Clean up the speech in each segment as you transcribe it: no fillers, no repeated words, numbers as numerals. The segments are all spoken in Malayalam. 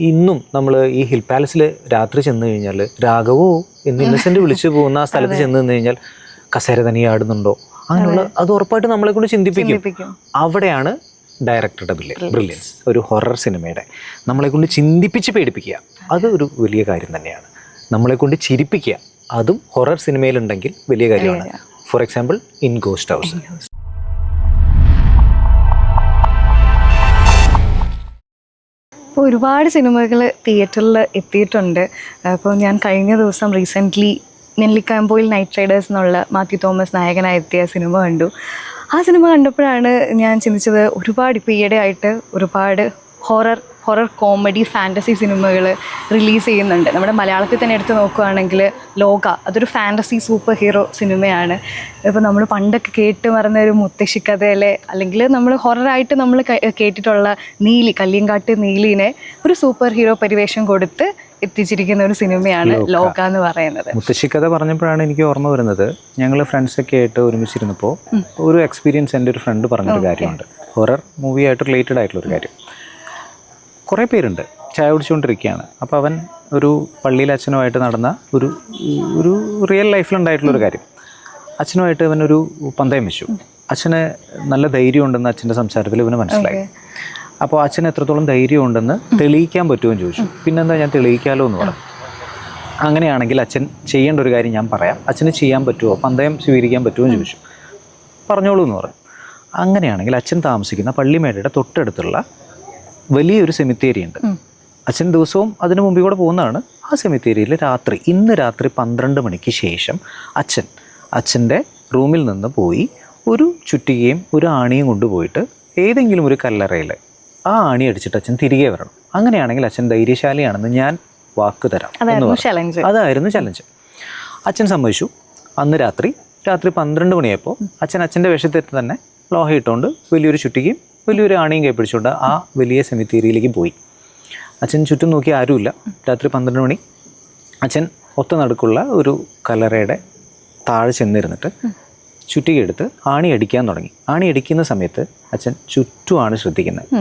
ഇന്നും നമ്മൾ ഈ ഹിൽ പാലസിൽ രാത്രി ചെന്ന് കഴിഞ്ഞാൽ രാഘവോ എന്ന് ഇന്നസെന്റ് വിളിച്ചു പോകുന്ന ആ സ്ഥലത്ത് ചെന്ന് നിന്ന് കഴിഞ്ഞാൽ കസേര തനിയെ ആടുന്നുണ്ടോ അങ്ങനെയുള്ള അത് ഉറപ്പായിട്ട് നമ്മളെ കൊണ്ട് ചിന്തിപ്പിക്കും. അവിടെയാണ് ഡയറക്ടറുടെ ബ്രില്യൻസ്. ഒരു ഹൊറർ സിനിമയുടെ നമ്മളെ കൊണ്ട് ചിന്തിപ്പിച്ച് പേടിപ്പിക്കുക, അത് ഒരു വലിയ കാര്യം തന്നെയാണ്. നമ്മളെ കൊണ്ട് ചിരിപ്പിക്കുക, അതും ഹൊറർ സിനിമയിലുണ്ടെങ്കിൽ വലിയ കാര്യമാണ്. For example in ghost house. ഇപ്പോൾ ഒരുപാട് സിനിമകൾ തിയേറ്ററിൽ എത്തിയിട്ടുണ്ട്. അപ്പോൾ ഞാൻ കഴിഞ്ഞ ദിവസം റീസെൻ്റ്ലി നെല്ലിക്കാമ്പോയിൽ നൈറ്റ് റൈഡേഴ്സ് എന്നുള്ള മാത്യു തോമസ് നായകനായി എത്തിയ സിനിമ കണ്ടു. ആ സിനിമ കണ്ടപ്പോഴാണ് ഞാൻ ചിന്തിച്ചത്, ഒരുപാട് ഇപ്പോൾ ഈയിടെ ആയിട്ട് ഒരുപാട് ഹൊറർ കോമഡി ഫാൻറ്റസി സിനിമകൾ റിലീസ് ചെയ്യുന്നുണ്ട്. നമ്മുടെ മലയാളത്തിൽ തന്നെ എടുത്ത് നോക്കുകയാണെങ്കിൽ ലോക, അതൊരു ഫാൻറ്റസി സൂപ്പർ ഹീറോ സിനിമയാണ്. ഇപ്പോൾ നമ്മൾ പണ്ടൊക്കെ കേട്ട് മറന്ന ഒരു മുത്തശ്ശിക്കഥയിലെ, അല്ലെങ്കിൽ നമ്മൾ ഹൊററായിട്ട് നമ്മൾ കേട്ടിട്ടുള്ള നീലി, കല്ലിയങ്കാട്ട് നീലിനെ ഒരു സൂപ്പർ ഹീറോ പരിവേഷം കൊടുത്ത് എത്തിച്ചിരിക്കുന്ന ഒരു സിനിമയാണ് ലോക എന്ന് പറയുന്നത്. മുത്തശ്ശിക്കഥ പറഞ്ഞപ്പോഴാണ് എനിക്ക് ഓർമ്മ വരുന്നത്, ഞങ്ങൾ ഫ്രണ്ട്സൊക്കെ ആയിട്ട് ഒരുമിച്ചിരുന്നപ്പോൾ ഒരു എക്സ്പീരിയൻസ് എൻ്റെ ഒരു ഫ്രണ്ട് പറഞ്ഞൊരു കാര്യമുണ്ട്. ഹൊറർ മൂവിയായിട്ട് റിലേറ്റഡ് ആയിട്ടുള്ളൊരു കാര്യം. കുറേ പേരുണ്ട്, ചായ കുടിച്ചുകൊണ്ടിരിക്കുകയാണ്. അപ്പോൾ അവൻ ഒരു പള്ളിയിൽ അച്ഛനുമായിട്ട് നടന്ന ഒരു റിയൽ ലൈഫിലുണ്ടായിട്ടുള്ളൊരു കാര്യം. അച്ഛനുമായിട്ട് അവനൊരു പന്തയം വെച്ചു. അച്ഛന് നല്ല ധൈര്യമുണ്ടെന്ന് അച്ഛൻ്റെ സംസാരത്തിൽ ഇവന് മനസ്സിലായി. അപ്പോൾ അച്ഛന് എത്രത്തോളം ധൈര്യമുണ്ടെന്ന് തെളിയിക്കാൻ പറ്റുമോ എന്ന് ചോദിച്ചു. പിന്നെന്താ, ഞാൻ തെളിയിക്കാമല്ലോ എന്ന് പറഞ്ഞു. അങ്ങനെയാണെങ്കിൽ അച്ഛൻ ചെയ്യേണ്ട ഒരു കാര്യം ഞാൻ പറയാം, അച്ഛന് ചെയ്യാൻ പറ്റുമോ, പന്തയം സ്വീകരിക്കാൻ പറ്റുമോ എന്ന് ചോദിച്ചു. പറഞ്ഞോളൂ എന്ന് പറഞ്ഞു. അങ്ങനെയാണെങ്കിൽ അച്ഛൻ താമസിക്കുന്ന പള്ളിമേടയുടെ തൊട്ടടുത്തുള്ള വലിയൊരു സെമിത്തേരി ഉണ്ട്. അച്ഛൻ ദിവസവും അതിന് മുമ്പിൽ കൂടെ പോകുന്നതാണ്. ആ സെമിത്തേരിയിൽ ഇന്ന് രാത്രി 12 മണിക്ക് ശേഷം അച്ഛൻ്റെ റൂമിൽ നിന്ന് പോയി ഒരു ചുറ്റികയും ഒരു ആണിയും കൊണ്ടുപോയിട്ട് ഏതെങ്കിലും ഒരു കല്ലറയിൽ ആ ആണി അടിച്ചിട്ട് അച്ഛൻ തിരികെ വരണം. അങ്ങനെയാണെങ്കിൽ അച്ഛൻ ധൈര്യശാലിയാണെന്ന് ഞാൻ വാക്ക് തരാം. അതായിരുന്നു ചലഞ്ച്. അച്ഛൻ സമ്മതിച്ചു. അന്ന് രാത്രി 12 മണിയായപ്പോൾ അച്ഛൻ്റെ വേഷത്തിൽ തന്നെ ലോഹ ഇട്ടുകൊണ്ട് വലിയൊരു ചുറ്റികയും വലിയൊരു ആണിയും കൈ പിടിച്ചുകൊണ്ട് ആ വലിയ സെമിത്തേരിയിലേക്ക് പോയി. അച്ഛൻ ചുറ്റും നോക്കി ആരുമില്ല. രാത്രി 12 മണി. അച്ഛൻ ഒത്ത നടുക്കുള്ള ഒരു കല്ലറയുടെ താഴെ ചെന്നിരുന്നിട്ട് ചുറ്റിക എടുത്ത് ആണി അടിക്കാൻ തുടങ്ങി. ആണി അടിക്കുന്ന സമയത്ത് അച്ഛൻ ചുറ്റുമാണ് ശ്രദ്ധിക്കുന്നത്.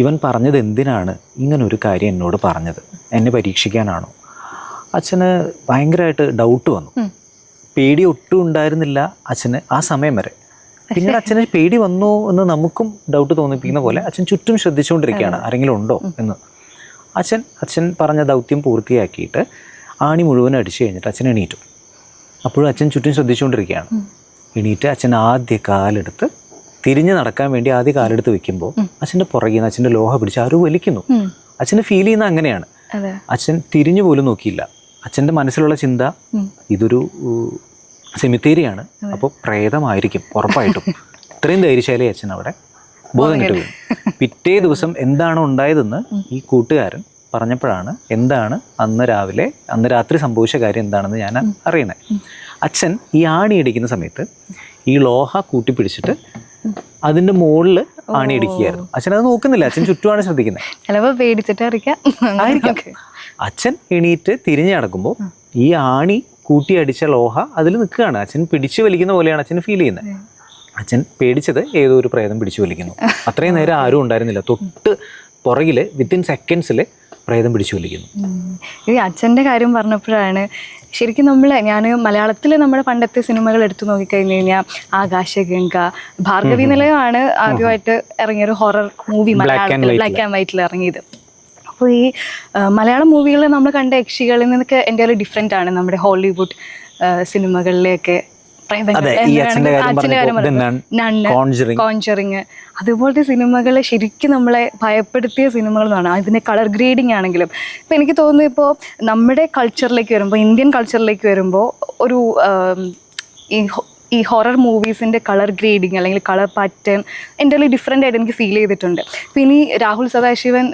ഇവൻ പറഞ്ഞത് എന്തിനാണ് ഇങ്ങനൊരു കാര്യം എന്നോട് പറഞ്ഞത്? എന്നെ പരീക്ഷിക്കാനാണോ? അച്ഛന് ഭയങ്കരമായിട്ട് ഡൗട്ട് വന്നു. പേടി ഒട്ടും ഉണ്ടായിരുന്നില്ല അച്ഛന് ആ സമയം വരെ. പിന്നീട് അച്ഛന് പേടി വന്നു എന്ന് നമുക്കും ഡൗട്ട് തോന്നിപ്പിക്കുന്ന പോലെ അച്ഛൻ ചുറ്റും ശ്രദ്ധിച്ചുകൊണ്ടിരിക്കുകയാണ്, ആരെങ്കിലും ഉണ്ടോ എന്ന്. അച്ഛൻ പറഞ്ഞ ദൗത്യം പൂർത്തിയാക്കിയിട്ട് ആണി മുഴുവൻ അടിച്ചു കഴിഞ്ഞിട്ട് അച്ഛൻ എണീറ്റു. അപ്പോഴും അച്ഛൻ ചുറ്റും ശ്രദ്ധിച്ചുകൊണ്ടിരിക്കുകയാണ്. എണീറ്റ് അച്ഛൻ ആദ്യ കാലെടുത്ത് തിരിഞ്ഞ് നടക്കാൻ വേണ്ടി ആദ്യ കാലെടുത്ത് വെക്കുമ്പോൾ അച്ഛൻ്റെ പുറകിൽ നിന്ന് അച്ഛൻ്റെ ലോഹ പിടിച്ച് ആരോ വലിക്കുന്നു. അച്ഛന് ഫീൽ ചെയ്യുന്ന അങ്ങനെയാണ്. അച്ഛൻ തിരിഞ്ഞു പോലും നോക്കിയില്ല. അച്ഛൻ്റെ മനസ്സിലുള്ള ചിന്ത, ഇതൊരു സെമിത്തേരിയാണ്, അപ്പോൾ പ്രേതമായിരിക്കും ഉറപ്പായിട്ടും. ഇത്രയും ധൈര്യശാലി അച്ഛൻ അവിടെ ബോധം കിട്ടുക. പിറ്റേ ദിവസം എന്താണ് ഉണ്ടായതെന്ന് ഈ കൂട്ടുകാരൻ പറഞ്ഞപ്പോഴാണ് എന്താണ് അന്ന് രാത്രി സംഭവിച്ച കാര്യം എന്താണെന്ന് ഞാൻ അറിയണേ. അച്ഛൻ ഈ ആണി അടിക്കുന്ന സമയത്ത് ഈ ലോഹ കൂട്ടിപ്പിടിച്ചിട്ട് അതിന്റെ മുകളിൽ ആണി അടിക്കുകയായിരുന്നു. അച്ഛൻ അത് നോക്കുന്നില്ല, അച്ഛൻ ചുറ്റുമാണ് ശ്രദ്ധിക്കുന്നത്. അച്ഛൻ എണീറ്റ് തിരിഞ്ഞു നടക്കുമ്പോൾ ഈ ആണി കൂട്ടി അടിച്ച ലോഹ അതിൽ നിൽക്കുകയാണ്. അച്ഛൻ പിടിച്ചു വലിക്കുന്ന പോലെയാണ് അച്ഛൻ ഫീൽ ചെയ്യുന്നത്. അച്ഛൻ പേടിച്ചത് ഏതോ ഒരു പ്രേതം പിടിച്ചു വലിക്കുന്നു. അത്രയും നേരം ആരും ഉണ്ടായിരുന്നില്ല. തൊട്ട് പുറകിൽ വിത്തിൻ സെക്കൻഡ്സിൽ പ്രേതം പിടിച്ചു വലിക്കുന്നു. ഈ അച്ഛൻ്റെ കാര്യം പറഞ്ഞപ്പോഴാണ് ശരിക്കും ഞാൻ മലയാളത്തിൽ നമ്മുടെ പണ്ടത്തെ സിനിമകൾ എടുത്തു നോക്കിക്കഴിഞ്ഞ് കഴിഞ്ഞാൽ ആകാശഗംഗ, ഭാർഗവി നിലയമാണ് ആദ്യമായിട്ട് ഇറങ്ങിയൊരു ഹൊറർ മൂവി മലയാളത്തിൽ ബ്ലാക്ക് ആൻഡ് വൈറ്റിൽ ഇറങ്ങിയത്. അപ്പോൾ ഈ മലയാളം മൂവികളിൽ നമ്മൾ കണ്ട യക്ഷികളിൽ നിന്നൊക്കെ എൻ്റെ ഒരു ഡിഫറെൻ്റ് ആണ് നമ്മുടെ ഹോളിവുഡ് സിനിമകളിലെയൊക്കെ. കോൺജറിങ് അതുപോലത്തെ സിനിമകൾ ശരിക്കും നമ്മളെ ഭയപ്പെടുത്തിയ സിനിമകൾ എന്നാണ്. അതിൻ്റെ കളർ ഗ്രേഡിങ് ആണെങ്കിലും ഇപ്പം എനിക്ക് തോന്നുന്നു, ഇപ്പോൾ നമ്മുടെ കൾച്ചറിലേക്ക് വരുമ്പോൾ, ഇന്ത്യൻ കൾച്ചറിലേക്ക് വരുമ്പോൾ ഒരു ഈ ഹൊറർ മൂവീസിൻ്റെ കളർ ഗ്രേഡിങ് അല്ലെങ്കിൽ കളർ പാറ്റേൺ എൻ്റെ ഡിഫറെൻ്റ് ആയിട്ട് എനിക്ക് ഫീൽ ചെയ്തിട്ടുണ്ട്. ഇപ്പം ഇനി രാഹുൽ സദാശിവൻ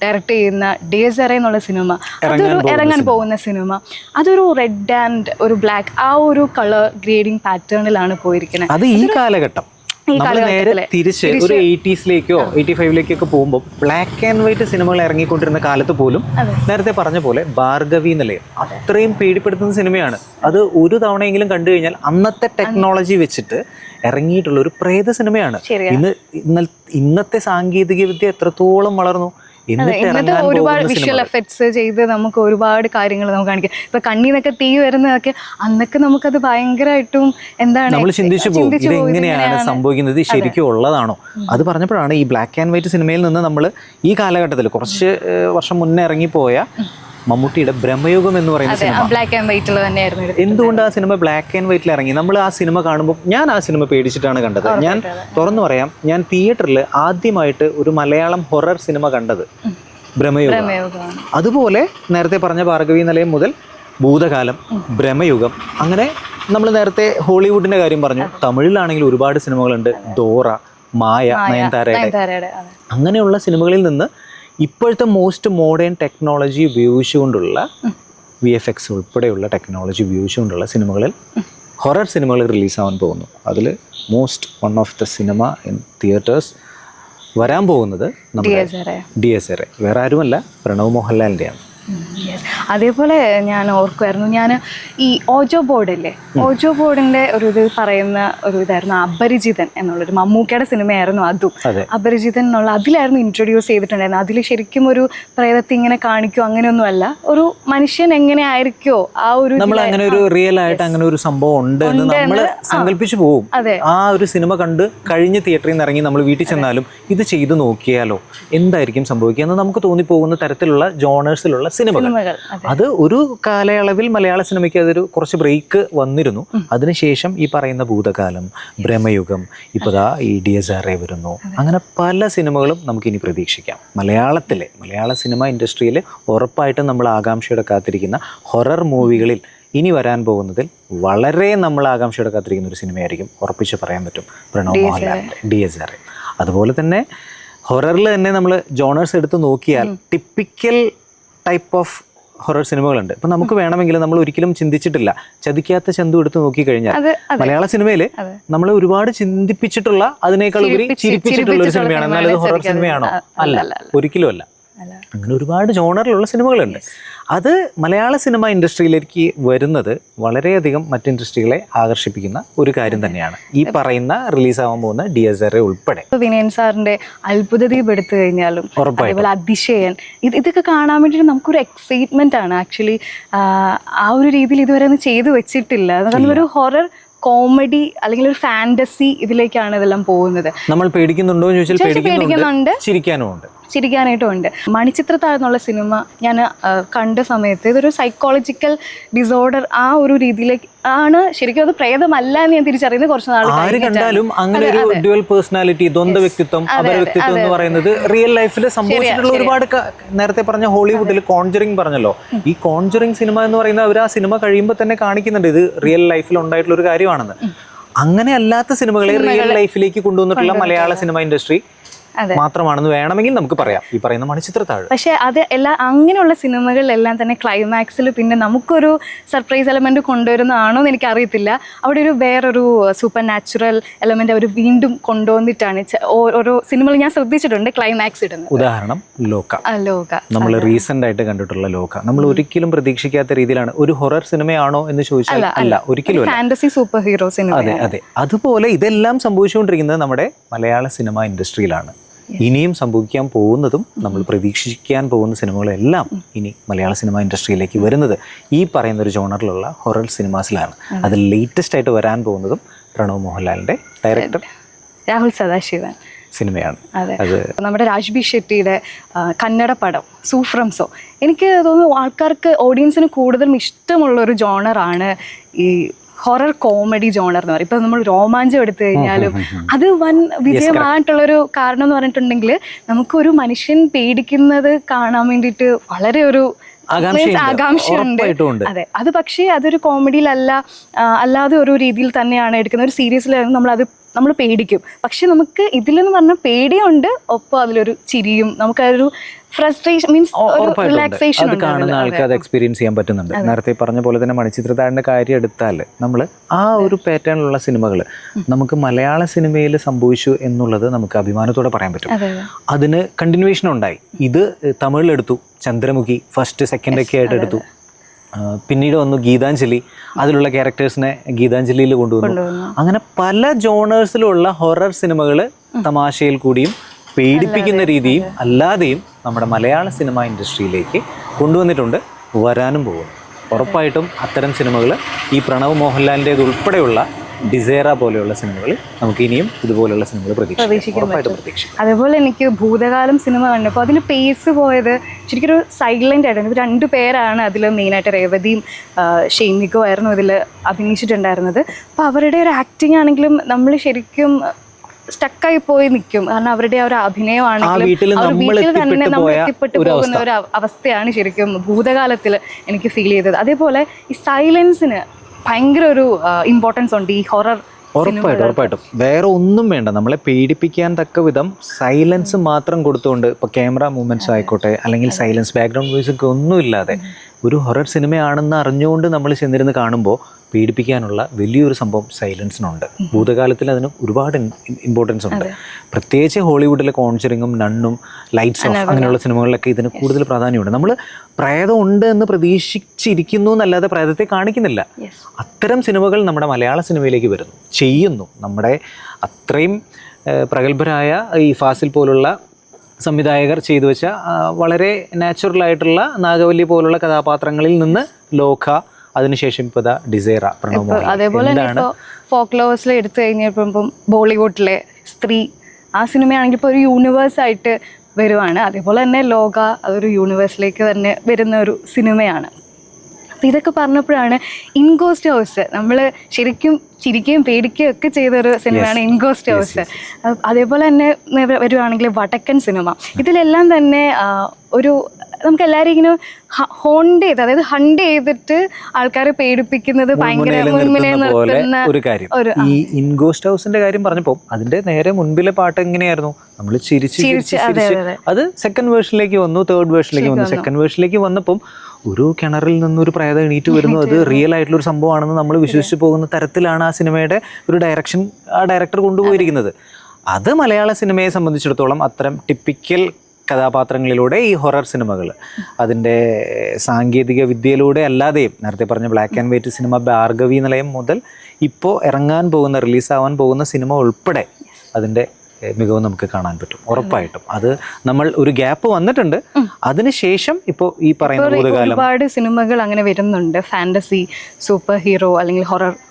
ഡയറക്റ്റ് ചെയ്യുന്ന ഡേസറെ എന്നുള്ള സിനിമ, അതൊരു ഇറങ്ങാൻ പോകുന്ന സിനിമ, അതൊരു റെഡ് ആൻഡ് ഒരു ബ്ലാക്ക് ആ ഒരു കളർ ഗ്രേഡിങ് പാറ്റേണിലാണ് പോയിരിക്കുന്നത്. അത് ഈ കാലഘട്ടം തിരിച്ച് ഒരു 80s-ലേക്കോ 85-ലേക്കൊക്കെ പോകുമ്പോൾ ബ്ലാക്ക് ആൻഡ് വൈറ്റ് സിനിമകൾ ഇറങ്ങിക്കൊണ്ടിരുന്ന കാലത്ത് പോലും നേരത്തെ പറഞ്ഞ പോലെ ഭാർഗവി നിലയം അത്രയും പേടിപ്പെടുത്തുന്ന സിനിമയാണ്. അത് ഒരു തവണയെങ്കിലും കണ്ടു കഴിഞ്ഞാൽ അന്നത്തെ ടെക്നോളജി വെച്ചിട്ട് ഇറങ്ങിയിട്ടുള്ള ഒരു പ്രേത സിനിമയാണ്. ഇന്നത്തെ സാങ്കേതിക വിദ്യ എത്രത്തോളം വളർന്നു. എന്നിട്ട് ഇന്നത്തെ ഇറങ്ങാൻ ഒരുപാട് പോകുന്ന വിഷ്വൽ സിനിമകൾ. എഫക്ട്സ് ചെയ്ത് നമുക്ക് ഒരുപാട് കാര്യങ്ങൾ നമുക്ക് കാണിക്കാം. ഇപ്പൊ കണ്ണീന്നൊക്കെ തീ വരുന്നതൊക്കെ അന്നൊക്കെ നമുക്കത് ഭയങ്കരമായിട്ടും എന്താണ് നമ്മൾ ചിന്തിച്ചു പോകും ഇത് പോകും, എങ്ങനെയാണ് സംഭവിക്കുന്നത്, ഇത് ശരിക്കും ഉള്ളതാണോ. അത് പറഞ്ഞപ്പോഴാണ് ഈ ബ്ലാക്ക് ആൻഡ് വൈറ്റ് സിനിമയിൽ നിന്ന് നമ്മൾ ഈ കാലഘട്ടത്തിൽ കുറച്ച് വർഷം മുന്നേ ഇറങ്ങിപ്പോയ മമ്മൂട്ടിയുടെ ബ്രഹ്മയുഗം എന്ന് പറയുന്ന സിനിമ. ബ്ലാക്ക് ആൻഡ് വൈറ്റിൽ തന്നെയായിരുന്നു ഇത്. എന്തുകൊണ്ട് ആ സിനിമ ബ്ലാക്ക് ആൻഡ് വൈറ്റിൽ ഇറങ്ങി? നമ്മൾ ആ സിനിമ കാണുമ്പോൾ ഞാൻ ആ സിനിമ പേടിച്ചിട്ടാണ് കണ്ടത്. ഞാൻ തുറന്നു പറയാം, ഞാൻ തിയേറ്ററിൽ ആദ്യമായിട്ട് ഒരു മലയാളം ഹൊറർ സിനിമ കണ്ടത് ബ്രഹ്മയുഗം. ബ്രഹ്മയുഗമാണ്. അതുപോലെ നേരത്തെ പറഞ്ഞ ഭാർഗവി നിലയം മുതൽ ഭൂതകാലം, ബ്രഹ്മയുഗം, അങ്ങനെ നമ്മൾ നേരത്തെ ഹോളിവുഡിന്റെ കാര്യം പറഞ്ഞു. തമിഴിലാണെങ്കിൽ ഒരുപാട് സിനിമകളുണ്ട്. ഡോറ, മായ, നയൻതാരയുടെ അങ്ങനെയുള്ള സിനിമകളിൽ നിന്ന് ഇപ്പോഴത്തെ മോസ്റ്റ് മോഡേൺ ടെക്നോളജി ഉപയോഗിച്ചുകൊണ്ടുള്ള VFX ഉൾപ്പെടെയുള്ള ടെക്നോളജി ഉപയോഗിച്ചുകൊണ്ടുള്ള സിനിമകളിൽ ഹൊറർ സിനിമകൾ റിലീസാവാൻ പോകുന്നു. അതിൽ most one of the cinema in theatres വരാൻ പോകുന്നത് നമ്മുടെ DSRA. വേറെ ആരുമല്ല, പ്രണവ് മോഹൻലാലിൻ്റെയാണ്. അതേപോലെ ഞാൻ ഓർക്കുമായിരുന്നു, ഞാൻ ഈ ഓജോ ബോർഡില്ലേ, ഓജോ ബോർഡിന്റെ ഒരു ഇത് പറയുന്ന ഒരു ഇതായിരുന്നു അപരിചിതൻ എന്നുള്ളൊരു മമ്മൂക്കയുടെ സിനിമയായിരുന്നു. അതും അപരിചിതൻ എന്നുള്ള അതിലായിരുന്നു ഇൻട്രൊഡ്യൂസ് ചെയ്തിട്ടുണ്ടായിരുന്നു. അതിൽ ശരിക്കും ഒരു പ്രേതത്തെ ഇങ്ങനെ കാണിക്കോ അങ്ങനെയൊന്നുമല്ല, ഒരു മനുഷ്യൻ എങ്ങനെ ആയിരിക്കോ ആ ഒരു നമ്മൾ അങ്ങനെ ഒരു റിയൽ ആയിട്ട് അങ്ങനെ ഒരു സംഭവം ഉണ്ട് എന്ന് നമ്മൾ സങ്കല്പിച്ചു പോകും. ആ ഒരു സിനിമ കണ്ട് കഴിഞ്ഞ് തിയേറ്ററിൽ നിന്ന് ഇറങ്ങി നമ്മൾ വീട്ടിൽ ചെന്നാലും ഇത് ചെയ്തു നോക്കിയാലോ എന്തായിരിക്കും സംഭവിക്കുക എന്ന് നമുക്ക് തോന്നിപ്പോകുന്ന തരത്തിലുള്ള ജോണേഴ്സിലുള്ള സിനിമകൾ. അത് ഒരു കാലയളവിൽ മലയാള സിനിമയ്ക്ക് അതൊരു കുറച്ച് ബ്രേക്ക് വന്നിരുന്നു. അതിനുശേഷം ഈ പറയുന്ന ഭൂതകാലം, ബ്രഹ്മയുഗം, ഇപ്പോഴാ ഈ DSRA വരുന്നു. അങ്ങനെ പല സിനിമകളും നമുക്കിനി പ്രതീക്ഷിക്കാം. മലയാള സിനിമ ഇൻഡസ്ട്രിയിൽ ഉറപ്പായിട്ടും നമ്മൾ ആകാംക്ഷയോടെ കാത്തിരിക്കുന്ന ഹൊറർ മൂവികളിൽ ഇനി വരാൻ പോകുന്നതിൽ വളരെ നമ്മൾ ആകാംക്ഷയോടെ കാത്തിരിക്കുന്ന ഒരു സിനിമയായിരിക്കും, ഉറപ്പിച്ച് പറയാൻ പറ്റും, പ്രണവ് മോഹൻലാലിൻ്റെ DSRA. അതുപോലെ തന്നെ ഹൊററിൽ തന്നെ നമ്മൾ ജോണേഴ്സ് എടുത്ത് നോക്കിയാൽ ടിപ്പിക്കൽ ടൈപ്പ് ഓഫ് ഹൊറർ സിനിമകളുണ്ട്. ഇപ്പം നമുക്ക് വേണമെങ്കിൽ നമ്മൾ ഒരിക്കലും ചിന്തിച്ചിട്ടില്ല ചതിക്കാത്ത ചന്തു എടുത്ത് നോക്കിക്കഴിഞ്ഞാൽ മലയാള സിനിമയിൽ നമ്മൾ ഒരുപാട് ചിന്തിപ്പിച്ചിട്ടുള്ള അതിനേക്കാൾ ഉപരി ചിരിപ്പിച്ചിട്ടുള്ള ഒരു സിനിമയാണ്. എന്നാൽ അത് ഹൊറർ സിനിമയാണോ? അല്ല, ഒരിക്കലും അല്ല. അങ്ങനെ ഒരുപാട് ജോണറിലുള്ള സിനിമകളുണ്ട്. അത് മലയാള സിനിമ ഇൻഡസ്ട്രിയിലേക്ക് വരുന്നത് വളരെയധികം മറ്റ് ഇൻഡസ്ട്രികളെ ആകർഷിപ്പിക്കുന്ന ഒരു കാര്യം തന്നെയാണ്, ഈ പറയുന്ന റിലീസാവാൻ പോകുന്ന DSRA ഉൾപ്പെടെ. വിനയൻ സാറിന്റെ അത്ഭുതദീപ് എടുത്തു കഴിഞ്ഞാലും അതേപോലെ അതിശയൻ, ഇതൊക്കെ കാണാൻ വേണ്ടിയിട്ട് നമുക്കൊരു എക്സൈറ്റ്മെന്റ് ആണ്. ആക്ച്വലി ആ ഒരു രീതിയിൽ ഇതുവരെ ഒന്നും ചെയ്തു വെച്ചിട്ടില്ല. കാരണം ഒരു ഹൊറർ കോമഡി അല്ലെങ്കിൽ ഒരു ഫാന്റസി ഇതിലേക്കാണ് ഇതെല്ലാം പോകുന്നത്. നമ്മൾ പേടിക്കുന്നുണ്ടോ എന്ന് ചോദിച്ചാൽ പേടിക്കുന്നുണ്ട്, ചിരിക്കാനായിട്ടും ഉണ്ട്. മണിച്ചിത്രത്താഴ് എന്നുള്ള സിനിമ ഞാൻ കണ്ട സമയത്ത് ഇതൊരു സൈക്കോളജിക്കൽ ഡിസോർഡർ ആ ഒരു രീതിയിലേക്ക് ആണ്. ശരിക്കും അത് പ്രേതമല്ല എന്ന് ഞാൻ തിരിച്ചറിയുന്നത് കുറച്ച് നാൾ കണ്ടാലും അങ്ങനെ ഒരു ഡ്യുവൽ പേഴ്സണാലിറ്റി, ദ്വന്ദ്വ വ്യക്തിത്വം, അപര വ്യക്തിത്വം എന്ന് പറയുന്നത് റിയൽ ലൈഫിൽ സംഭവിച്ചിട്ടുള്ള ഒരുപാട്. നേരത്തെ പറഞ്ഞ ഹോളിവുഡിൽ കോൺജറിങ് പറഞ്ഞല്ലോ, ഈ കോൺജറിങ് സിനിമ എന്ന് പറയുന്നത് അവർ ആ സിനിമ കഴിയുമ്പോൾ തന്നെ കാണിക്കുന്നുണ്ട് ഇത് റിയൽ ലൈഫിൽ ഉണ്ടായിട്ടുള്ള ഒരു കാര്യമാണെന്ന്. അങ്ങനെ അല്ലാത്ത സിനിമകളെ റിയൽ ലൈഫിലേക്ക് കൊണ്ടുവന്നിട്ടുള്ള മലയാള സിനിമ ഇൻഡസ്ട്രി മാത്രമാണെന്ന് വേണമെങ്കിൽ നമുക്ക് പറയാം, ഈ പറയുന്ന മണിച്ചിത്രത്താഴ്. പക്ഷെ അത് അങ്ങനെയുള്ള സിനിമകളിലെല്ലാം തന്നെ ക്ലൈമാക്സിൽ പിന്നെ നമുക്കൊരു സർപ്രൈസ് എലമെന്റ് കൊണ്ടുവരുന്നതാണോ എന്ന് എനിക്കറിയത്തില്ല. അവിടെ ഒരു വേറൊരു സൂപ്പർ നാച്ചുറൽ എലമെന്റ് അവർ വീണ്ടും കൊണ്ടുവന്നിട്ടാണ് ഓരോ സിനിമകൾ ഞാൻ ശ്രദ്ധിച്ചിട്ടുണ്ട് ക്ലൈമാക്സ് ഇടുന്നത്. ഉദാഹരണം ലോക. നമ്മൾ റീസെന്റ് ആയിട്ട് കണ്ടിട്ടുള്ള ലോക നമ്മൾ ഒരിക്കലും പ്രതീക്ഷിക്കാത്ത രീതിയിലാണ്. ഒരു ഹൊറർ സിനിമയാണോ എന്ന് ചോദിച്ചാൽ അല്ല, ഒരിക്കലും ഫാന്റസി സൂപ്പർ ഹീറോ സിനിമ. അതെ. അതുപോലെ ഇതെല്ലാം സംഭവിച്ചുകൊണ്ടിരിക്കുന്നത് നമ്മുടെ മലയാള സിനിമ ഇൻഡസ്ട്രിയിലാണ്. ഇനിയും സംഭവിക്കാൻ പോകുന്നതും നമ്മൾ പ്രതീക്ഷിക്കാൻ പോകുന്ന സിനിമകളെല്ലാം ഇനി മലയാള സിനിമ ഇൻഡസ്ട്രിയിലേക്ക് വരുന്നത് ഈ പറയുന്ന ഒരു ജോണറിലുള്ള ഹൊറർ സിനിമാസിലാണ്. അതിൽ ലേറ്റസ്റ്റ് ആയിട്ട് വരാൻ പോകുന്നതും പ്രണവ് മോഹൻലാലിന്റെ ഡയറക്ടർ രാഹുൽ സദാശിവൻ സിനിമയാണ്. അത് നമ്മുടെ രാജ്ബി ഷെട്ടിയുടെ കന്നഡ പടം സൂഫ്രംസോ. എനിക്ക് തോന്നുന്നു ആൾക്കാർക്ക് ഓഡിയൻസിന് കൂടുതലും ഇഷ്ടമുള്ളൊരു ജോണറാണ് ഈ ഹൊറർ കോമഡി ജോണർ എന്ന് പറയും. ഇപ്പം നമ്മൾ രോമാഞ്ചം എടുത്തു കഴിഞ്ഞാലും അത് വൻ വിജയമായിട്ടുള്ളൊരു കാരണം എന്ന് പറഞ്ഞിട്ടുണ്ടെങ്കിൽ നമുക്കൊരു മനുഷ്യൻ പേടിക്കുന്നത് കാണാൻ വേണ്ടിയിട്ട് വളരെ ഒരു ആകാംക്ഷയുണ്ട്. അതെ, അത് പക്ഷേ അതൊരു കോമഡിയിലല്ല, അല്ലാതെ ഒരു രീതിയിൽ തന്നെയാണ് എടുക്കുന്നത്. ഒരു സീരിയസിലായിരുന്നു നമ്മൾ പേടിക്കും. പക്ഷെ നമുക്ക് ഇതിലെന്ന് പറഞ്ഞാൽ പേടിയുണ്ട്, ഒപ്പം അതിലൊരു ചിരിയും, നമുക്കതൊരു ഫ്രസ്ട്രേഷൻ മീൻസ് റിലാക്സേഷൻ അത് കാണുന്ന ആൾക്ക് അത് എക്സ്പീരിയൻസ് ചെയ്യാൻ പറ്റുന്നുണ്ട്. നേരത്തെ പറഞ്ഞ പോലെ തന്നെ മണിച്ചിത്രത്താഴിന്റെ കാര്യം എടുത്താൽ നമ്മൾ ആ ഒരു പാറ്റേണിലുള്ള സിനിമകൾ നമുക്ക് മലയാള സിനിമയിൽ സംഭവിച്ചു എന്നുള്ളത് നമുക്ക് അഭിമാനത്തോടെ പറയാൻ പറ്റും. അതിന് കണ്ടിന്യൂവേഷൻ ഉണ്ടായി. ഇത് തമിഴിലെടുത്തു, ചന്ദ്രമുഖി ഫസ്റ്റ് സെക്കൻഡ് ഒക്കെ ആയിട്ട് എടുത്തു. പിന്നീട് വന്നു ഗീതാഞ്ജലി, അതിലുള്ള ക്യാരക്ടേഴ്സിനെ ഗീതാഞ്ജലിയിൽ കൊണ്ടുവന്നു. അങ്ങനെ പല ജോണേഴ്സിലുള്ള ഹൊറർ സിനിമകൾ തമാശയിൽ കൂടിയും പേടിപ്പിക്കുന്ന രീതിയും അല്ലാതെയും നമ്മുടെ മലയാള സിനിമ ഇൻഡസ്ട്രിയിലേക്ക് കൊണ്ടുവന്നിട്ടുണ്ട്, വരാനും പോകും. ഉറപ്പായിട്ടും അത്തരം സിനിമകൾ ഈ പ്രണവ് മോഹൻലാലിൻ്റേത് ഉൾപ്പെടെയുള്ള ഡിസൈറ പോലെയുള്ള സിനിമകൾ നമുക്ക് ഇനിയും ഇതുപോലെയുള്ള സിനിമകൾ പ്രതീക്ഷിക്കാം. അതേപോലെ എനിക്ക് ഭൂതകാലം സിനിമ കണ്ടപ്പോൾ അതിൽ പേസ് പോയത് ശരിക്കും ഒരു സൈലൻ്റ് ആയിട്ടാണ്. 2 പേരാണ് അതിൽ മെയിനായിട്ട്, രേവതിയും ഷെയ്മികോ ആയിരുന്നു ഇതിൽ അഭിനയിച്ചിട്ടുണ്ടായിരുന്നത്. അപ്പോൾ അവരുടെ ഒരു ആക്ടിങ് ആണെങ്കിലും നമ്മൾ ശരിക്കും സ്റ്റക്കായി പോയി നിൽക്കും. കാരണം അവരുടെ ആ ഒരു അഭിനയമാണെങ്കിലും വീട്ടിൽ തന്നെ നമ്മൾ എത്തിപ്പെട്ടു പോകുന്ന ഒരു അവസ്ഥയാണ് ശരിക്കും ഭൂതകാലത്തിൽ എനിക്ക് ഫീൽ ചെയ്തത്. അതേപോലെ ഈ സൈലൻസിന് ഭയങ്കര ഒരു ഇമ്പോർട്ടൻസ് ഉണ്ട് ഈ ഹൊറർ. ഉറപ്പായിട്ടും വേറെ ഒന്നും വേണ്ട, നമ്മളെ പേടിപ്പിക്കാൻ തക്ക വിധം സൈലൻസ് മാത്രം കൊടുത്തുകൊണ്ട്, ഇപ്പോൾ ക്യാമറ മൂവ്മെന്റ്സ് ആയിക്കോട്ടെ അല്ലെങ്കിൽ സൈലൻസ്, ബാക്ക്ഗ്രൗണ്ട് മ്യൂസിക് ഒന്നും ഇല്ലാതെ ഒരു ഹൊറർ സിനിമയാണെന്ന് അറിഞ്ഞുകൊണ്ട് നമ്മൾ ചെന്നിരുന്ന് കാണുമ്പോൾ പേടിപ്പിക്കാനുള്ള വലിയൊരു സംഭവം സൈലൻസിനുണ്ട്. ഭൂതകാലത്തിൽ അതിന് ഒരുപാട് ഇമ്പോർട്ടൻസ് ഉണ്ട്. പ്രത്യേകിച്ച് ഹോളിവുഡിലെ കോൺജറിങ്ങും നണ്ണും ലൈറ്റ്സ് ഓഫ് അങ്ങനെയുള്ള സിനിമകളിലൊക്കെ ഇതിന് കൂടുതൽ പ്രാധാന്യമുണ്ട്. നമ്മൾ പ്രേതം ഉണ്ട് എന്ന് പ്രതീക്ഷിച്ചിരിക്കുന്നു എന്നല്ലാതെ പ്രേതത്തെ കാണിക്കുന്നില്ല. അത്തരം സിനിമകൾ നമ്മുടെ മലയാള സിനിമയിലേക്ക് വരുന്നു, ചെയ്യുന്നു. നമ്മുടെ അത്രയും പ്രഗത്ഭരായ ഈ ഫാസിൽ പോലുള്ള സംവിധായകർ ചെയ്തു വെച്ച വളരെ നാച്ചുറലായിട്ടുള്ള നാഗവല്ലി പോലുള്ള കഥാപാത്രങ്ങളിൽ നിന്ന് ലോക, അതിനുശേഷം ഇപ്പോൾ ഡിസൈറ, പ്രണവ് മോഹൻലാൽ. അതേപോലെ തന്നെ ഫോക്ക് ലവേഴ്സിൽ എടുത്തു കഴിഞ്ഞപ്പോൾ ബോളിവുഡിലെ സ്ത്രീ ആ സിനിമയാണെങ്കിൽ ഇപ്പോൾ ഒരു യൂണിവേഴ്സായിട്ട് വരുവാണ്. അതേപോലെ തന്നെ ലോക അതൊരു യൂണിവേഴ്സിലേക്ക് തന്നെ വരുന്ന ഒരു സിനിമയാണ്. അപ്പോൾ ഇതൊക്കെ പറഞ്ഞപ്പോഴാണ് ഇൻഗോസ്റ്റ് ഹൗസ്, നമ്മൾ ശരിക്കും ചിരിക്കുകയും പേടിക്കുകയും ഒക്കെ ചെയ്തൊരു സിനിമയാണ് ഇൻഗോസ്റ്റ് ഹൗസ്. അതേപോലെ തന്നെ വരുവാണെങ്കിൽ വടക്കൻ സിനിമ, ഇതിലെല്ലാം തന്നെ ഒരു നമുക്ക് എല്ലാവരും ഇങ്ങനെ ഹോണ്ട് ചെയ്ത്, അതായത് ഹണ്ട് ചെയ്തിട്ട് ആൾക്കാരെ പേടിപ്പിക്കുന്നത് ഭയങ്കര മുൻപിലേ നിർത്തുന്ന ഒരു കാര്യം. ഈ ഇൻഗോസ്റ്റ് ഹൗസിന്റെ കാര്യം പറഞ്ഞപ്പോൾ അതിന്റെ നേരെ മുൻപിലെ പാട്ട് എങ്ങനെയായിരുന്നു, നമ്മൾ ചിരിച്ച് അത് സെക്കൻഡ് വേർഷനിലേക്ക് വന്നു, തേർഡ് വേർഷനിലേക്ക് വന്നു. സെക്കൻഡ് വേർഷനിലേക്ക് വന്നപ്പം ഒരു കിണറിൽ നിന്നൊരു പ്രേതം എണീറ്റ് വരുന്നു, അത് റിയൽ ആയിട്ടുള്ള ഒരു സംഭവമാണെന്ന് നമ്മൾ വിശ്വസിച്ച് പോകുന്ന തരത്തിലാണ് ആ സിനിമയുടെ ഒരു ഡയറക്ഷൻ ആ ഡയറക്ടർ കൊണ്ടുപോയിരിക്കുന്നത്. അത് മലയാള സിനിമയെ സംബന്ധിച്ചിടത്തോളം അത്തരം ടിപ്പിക്കൽ കഥാപാത്രങ്ങളിലൂടെ ഈ ഹൊറർ സിനിമകൾ അതിൻ്റെ സാങ്കേതിക വിദ്യയിലൂടെ അല്ലാതെയും, നേരത്തെ പറഞ്ഞ black and white cinema Bhargavi നിലയം മുതൽ ഇപ്പോൾ ഇറങ്ങാൻ പോകുന്ന, റിലീസാവാൻ പോകുന്ന സിനിമ ഉൾപ്പെടെ അതിൻ്റെ മികവ് നമുക്ക് കാണാൻ പറ്റും. ഉറപ്പായിട്ടും അത് നമ്മൾ ഒരു ഗ്യാപ്പ് വന്നിട്ടുണ്ട്. അതിനുശേഷം ഇപ്പോൾ ഈ പറയുന്ന ഭൂതകാലം ഒരുപാട് സിനിമകൾ അങ്ങനെ വരുന്നുണ്ട്. ഫാന്റസി, സൂപ്പർ ഹീറോ അല്ലെങ്കിൽ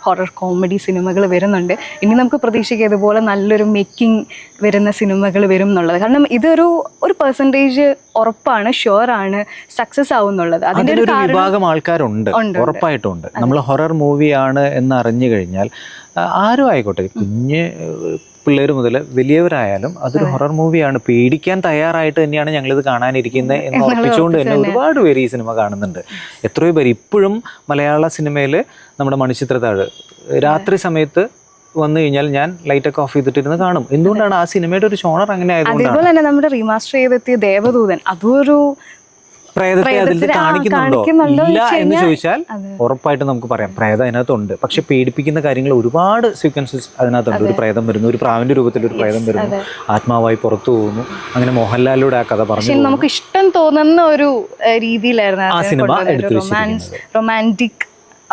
ഹൊറർ കോമഡി സിനിമകൾ വരുന്നുണ്ട്. ഇനി നമുക്ക് പ്രതീക്ഷിക്കുക ഇതുപോലെ നല്ലൊരു മേക്കിംഗ് വരുന്ന സിനിമകൾ വരും എന്നുള്ളത്. കാരണം ഇതൊരു പെർസെൻറ്റേജ് ഉറപ്പാണ്, ഷുവറാണ് സക്സസ് ആവും എന്നുള്ളത്. അതിൻ്റെ ഒരു വിഭാഗം ആൾക്കാരുണ്ട്, ഉറപ്പായിട്ടും ഉണ്ട്. നമ്മൾ ഹൊറർ മൂവിയാണ് എന്ന് അറിഞ്ഞു കഴിഞ്ഞാൽ ആരും ആയിക്കോട്ടെ, കുഞ്ഞ് പിള്ളേർ മുതൽ വലിയവരായാലും അതൊരു ഹൊറർ മൂവിയാണ്, പേടിക്കാൻ തയ്യാറായിട്ട് തന്നെയാണ് ഞങ്ങളിത് കാണാനിരിക്കുന്നത് എന്ന് ഉറപ്പിച്ചുകൊണ്ട് തന്നെ ഒരുപാട് പേര് ഈ സിനിമ കാണുന്നുണ്ട്. എത്രയോ പേര് ഇപ്പോഴും മലയാള സിനിമയിൽ നമ്മുടെ മണിച്ചിത്രത്താഴ് രാത്രി സമയത്ത് വന്നു കഴിഞ്ഞാൽ ഞാൻ ലൈറ്റൊക്കെ ഓഫ് ചെയ്തിട്ടിരുന്ന് കാണും. എന്തുകൊണ്ടാണ്? ആ സിനിമയുടെ ഒരു ഷോണർ അങ്ങനെ ആയതുകൊണ്ടാണ്. അതേപോലെ തന്നെ നമ്മുടെ റീമാസ്റ്റർ ചെയ്തെത്തിയ ദേവദൂതൻ, അതൊരു പ്രേതത്തെ അതിൽ കാണിക്കുന്നുണ്ടോ ഇല്ല എന്ന് ചോദിച്ചാൽ ഉറപ്പായിട്ട് നമുക്ക് പറയാം പ്രേതം അതിനകത്തുണ്ട്. പക്ഷെ പേടിപ്പിക്കുന്ന കാര്യങ്ങൾ ഒരുപാട് സീക്വൻസസ് അതിനകത്തുണ്ട്. ഒരു പ്രേതം വരുന്നു, ഒരു പ്രാവിന്റെ രൂപത്തിൽ ഒരു പ്രേതം വരുന്നു, ആത്മാവായി പുറത്തു പോകുന്നു. അങ്ങനെ പക്ഷെ ആ കഥ പറഞ്ഞു നമുക്ക് ഇഷ്ടം തോന്നുന്ന ഒരു രീതിയിലായിരുന്നു ആ സിനിമ എടുത്തു വെച്ചിരിക്കുന്നത്. റൊമാൻറ്റിക്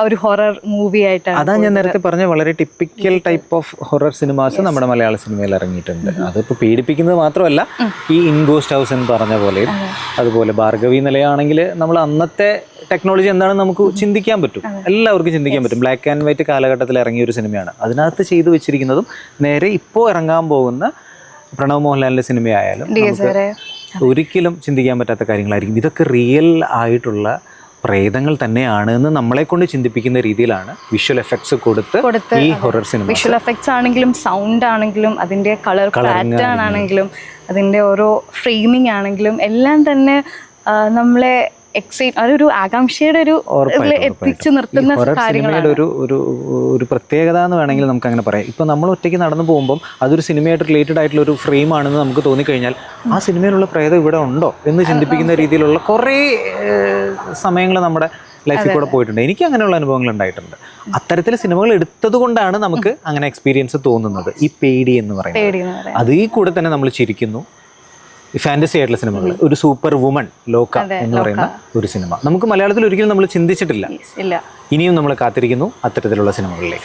ഒരു ഹൊറർ മൂവി ആയിട്ടാണ്. അതാ ഞാൻ നേരത്തെ പറഞ്ഞ വളരെ typical type of horror cinemas നമ്മുടെ മലയാള സിനിമയിൽ ഇറങ്ങിയിട്ടുണ്ട്. അതിപ്പോൾ പേടിപ്പിക്കുന്നത് മാത്രമല്ല, ഈ ഇൻഗോസ്റ്റ് ഹൗസ് എന്ന് പറഞ്ഞ പോലെ, അതുപോലെ ഭാർഗവി നിലയാണെങ്കിൽ നമ്മൾ അന്നത്തെ ടെക്നോളജി എന്താണെന്ന് നമുക്ക് ചിന്തിക്കാൻ പറ്റും, എല്ലാവർക്കും ചിന്തിക്കാൻ പറ്റും. ബ്ലാക്ക് ആൻഡ് വൈറ്റ് കാലഘട്ടത്തിൽ ഇറങ്ങിയ ഒരു സിനിമയാണ്. അതിനകത്ത് ചെയ്തു വെച്ചിരിക്കുന്നതും നേരെ ഇപ്പോൾ ഇറങ്ങാൻ പോകുന്ന പ്രണവ് മോഹൻലാലിൻ്റെ സിനിമയായാലും ഒരിക്കലും ചിന്തിക്കാൻ പറ്റാത്ത കാര്യങ്ങളായിരിക്കും. ഇതൊക്കെ റിയൽ ആയിട്ടുള്ള പ്രേതങ്ങൾ തന്നെയാണ് എന്ന് നമ്മളെ കൊണ്ട് ചിന്തിപ്പിക്കുന്ന രീതിയിലാണ് വിഷ്വൽ എഫക്ട്സ് കൊടുത്ത് ഈ ഹൊറർ സിനിമ. വിഷ്വൽ എഫക്ട്സ് ആണെങ്കിലും സൗണ്ട് ആണെങ്കിലും അതിൻ്റെ കളർ പാറ്റേൺ ആണെങ്കിലും അതിൻ്റെ ഓരോ ഫ്രെയിമിംഗ് ആണെങ്കിലും എല്ലാം തന്നെ നമ്മളെ ഒരു ആകാംക്ഷയുടെ ഒരു എത്തിച്ചു നിർത്തുന്ന കാര്യങ്ങളുടെ ഒരു പ്രത്യേകത എന്ന് വേണമെങ്കിൽ നമുക്ക് അങ്ങനെ പറയാം. ഇപ്പം നമ്മൾ ഒറ്റയ്ക്ക് നടന്നു പോകുമ്പം അതൊരു സിനിമയായിട്ട് റിലേറ്റഡ് ആയിട്ടുള്ള ഒരു ഫ്രെയിം ആണെന്ന് നമുക്ക് തോന്നിക്കഴിഞ്ഞാൽ ആ സിനിമയിലുള്ള പ്രേതം ഇവിടെ ഉണ്ടോ എന്ന് ചിന്തിപ്പിക്കുന്ന രീതിയിലുള്ള കുറേ സമയങ്ങൾ നമ്മുടെ ലൈഫിൽ കൂടെ പോയിട്ടുണ്ട്. എനിക്ക് അങ്ങനെയുള്ള അനുഭവങ്ങൾ ഉണ്ടായിട്ടുണ്ട്. അത്തരത്തിൽ സിനിമകൾ എടുത്തത് കൊണ്ടാണ് നമുക്ക് അങ്ങനെ എക്സ്പീരിയൻസ് തോന്നുന്നത്. ഈ പേടി എന്ന് പറയുന്നത് അതിൽ കൂടെ തന്നെ നമ്മൾ ചിരിക്കുന്നു. ഫാന്റസി ആയിട്ടുള്ള സിനിമകൾ, ഒരു സൂപ്പർ വുമൺ ലോക എന്ന് പറയുന്ന ഒരു സിനിമ നമുക്ക് മലയാളത്തിൽ ഒരിക്കലും നമ്മൾ ചിന്തിച്ചിട്ടില്ല. ഇനിയും നമ്മൾ കാത്തിരിക്കുന്നു അത്തരത്തിലുള്ള സിനിമകളിലേക്ക്.